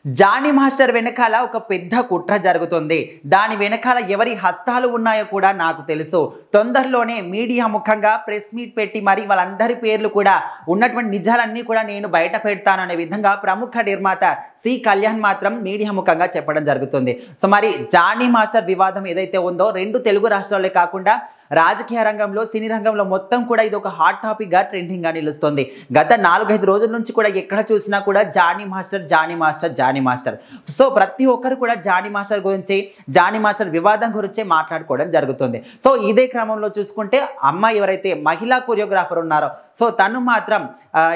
Johnny master వెనకాల ఒక పెద్ద కుట్ర జరుగుతుంది. దాని వెనకాల ఎవరి హస్తాలు ఉన్నాయో కూడా నాకు తెలుసు. తొందరలోనే మీడియా ముఖంగా ప్రెస్ మీట్ పెట్టి మరి వాళ్ళందరి పేర్లు కూడా ఉన్నటువంటి నిజాలన్నీ కూడా నేను బయట పెడతాననే విధంగా ప్రముఖ నిర్మాత సి కళ్యాణ్ మాత్రం మీడియా ముఖంగా చెప్పడం జరుగుతుంది. సో మరి జానీ మాస్టర్ వివాదం ఏదైతే ఉందో రెండు తెలుగు రాష్ట్రాలే కాకుండా రాజకీయ రంగంలో సినీ రంగంలో మొత్తం కూడా ఇది ఒక హాట్ టాపిక్ గా ట్రెండింగ్ గా నిలుస్తుంది. గత 4-5 రోజుల నుంచి కూడా ఎక్కడ చూసినా కూడా జానీ మాస్టర్. సో ప్రతి ఒక్కరు కూడా జానీ మాస్టర్ గురించి జానీ మాస్టర్ వివాదం గురించే మాట్లాడుకోవడం జరుగుతుంది. సో ఇదే క్రమంలో చూసుకుంటే అమ్మాయి ఎవరైతే మహిళా కొరియోగ్రాఫర్ ఉన్నారో సో తను మాత్రం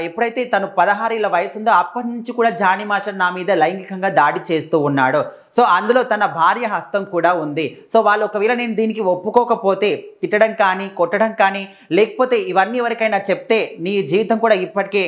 ఎప్పుడైతే తను 16 ఏళ్ల వయసు ఉందో అప్పటి నుంచి కూడా జానీ మాస్టర్ నా మీద లైంగికంగా దాడి చేస్తూ ఉన్నాడు. సో అందులో తన భార్య హస్తం కూడా ఉంది. సో వాళ్ళు ఒకవేళ నేను దీనికి ఒప్పుకోకపోతే తిట్టడం కానీ కొట్టడం కానీ లేకపోతే ఇవన్నీ ఎవరికైనా చెప్తే నీ జీవితం కూడా ఇప్పటికే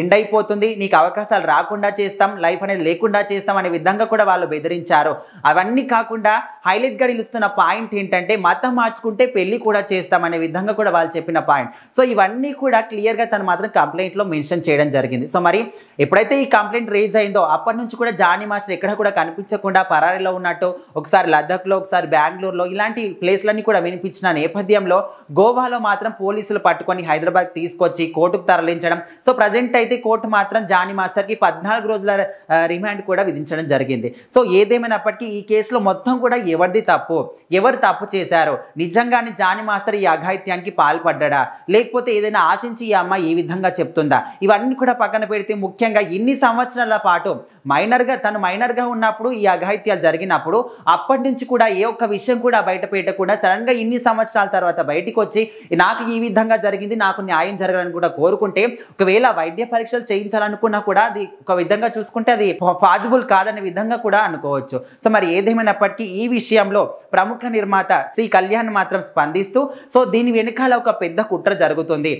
ఎండ్ అయిపోతుంది, నీకు అవకాశాలు రాకుండా చేస్తాం, లైఫ్ అనేది లేకుండా చేస్తాం అనే విధంగా కూడా వాళ్ళు బెదిరించారు. అవన్నీ కాకుండా హైలైట్గా నిలుస్తున్న పాయింట్ ఏంటంటే మతం మార్చుకుంటే పెళ్లి కూడా చేస్తాం అనే విధంగా కూడా వాళ్ళు చెప్పిన పాయింట్. సో ఇవన్నీ కూడా క్లియర్గా తను మాత్రం కంప్లైంట్లో మెన్షన్ చేయడం జరిగింది. సో మరి ఎప్పుడైతే ఈ కంప్లైంట్ రేజ్ అయిందో అప్పటి నుంచి కూడా జానీ మాస్టర్ ఎక్కడ కూడా కనిపించకుండా పరారీలో ఉన్నట్టు, ఒకసారి లద్దాఖ్లో ఒకసారి బెంగళూరులో ఇలాంటి ప్లేస్లన్నీ కూడా వినిపించిన నేపథ్యంలో గోవాలో మాత్రం పోలీసులు పట్టుకొని హైదరాబాద్ తీసుకొచ్చి కోర్టుకు తరలించడం. సో ప్రజెంట్ అయితే కోర్టు మాత్రం జానీ మాస్టర్కి 14 రోజుల రిమాండ్ కూడా విధించడం జరిగింది. సో ఏదేమైనప్పటికీ ఈ కేసులో మొత్తం కూడా ఎవరిది తప్పు, ఎవరు తప్పు చేశారు, నిజంగానే జానీ మాస్టర్ ఈ అఘాయిత్యానికి పాల్పడ్డా లేకపోతే ఏదైనా ఆశించి ఈ అమ్మాయి ఈ విధంగా చెప్తుందా, ఇవన్నీ కూడా పక్కన పెడితే ముఖ్యంగా ఇన్ని సంవత్సరాల పాటు తను మైనర్గా ఉన్నప్పుడు ఈ అఘాయిత్యాలు జరిగినప్పుడు అప్పటి నుంచి కూడా ఏ ఒక్క విషయం కూడా బయట పెట్టకుండా సడన్గా ఇన్ని సంవత్సరాల తర్వాత బయటికి వచ్చి నాకు ఈ విధంగా జరిగింది, నాకు న్యాయం జరగాలని కూడా కోరుకుంటే ఒకవేళ వైద్య పరీక్షలు చేయించాలనుకున్నా కూడా అది ఒక విధంగా చూసుకుంటే అది పాజిబుల్ కాదనే విధంగా కూడా అనుకోవచ్చు. సో మరి ఏదేమైనప్పటికీ ఈ విషయంలో ప్రముఖ నిర్మాత సి కళ్యాణ్ మాత్రం స్పందిస్తూ సో దీని వెనకాల ఒక పెద్ద కుట్ర జరుగుతుంది,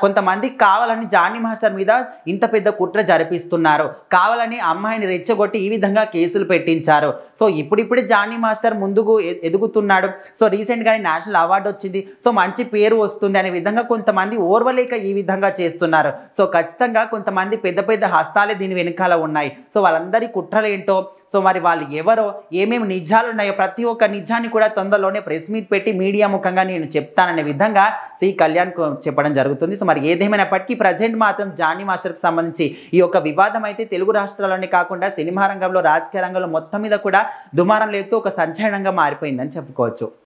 కొంతమంది కావాలని జానీ మాస్టర్ మీద ఇంత పెద్ద కుట్ర జరిపిస్తున్నారు, కావాలని అమ్మాయిని రెచ్చగొట్టి ఈ విధంగా కేసులు పెట్టించారు. సో ఇప్పుడిప్పుడే జానీ మాస్టర్ ముందుకు ఎదుగుతున్నాడు. సో రీసెంట్ గానే నేషనల్ అవార్డు వచ్చింది, సో మంచి పేరు వస్తుంది అనే విధంగా కొంతమంది ఓర్వలేక ఈ విధంగా చేస్తున్నారు. సో ఖచ్చితంగా కొంతమంది పెద్ద పెద్ద హస్తాలే దీని వెనకాల ఉన్నాయి. సో వాళ్ళందరి కుట్రలు ఏంటో, సో మరి వాళ్ళు ఎవరో, ఏమేమి నిజాలు ఉన్నాయో ప్రతి ఒక్క నిజాన్ని కూడా తొందరలోనే ప్రెస్ మీట్ పెట్టి మీడియా ముఖంగా నేను చెప్తాననే విధంగా సి కళ్యాణ్ చెప్పడం జరుగుతుంది. సో మరి ఏదేమైనప్పటికీ ప్రజెంట్ మాత్రం జానీ మాస్టర్కి సంబంధించి ఈ యొక్క వివాదం అయితే తెలుగు రాష్ట్రాల్లోనే కాకుండా సినిమా రంగంలో రాజకీయ రంగంలో మొత్తం మీద కూడా దుమారం లేస్తూ ఒక సంచలనంగా మారిపోయిందని చెప్పుకోవచ్చు.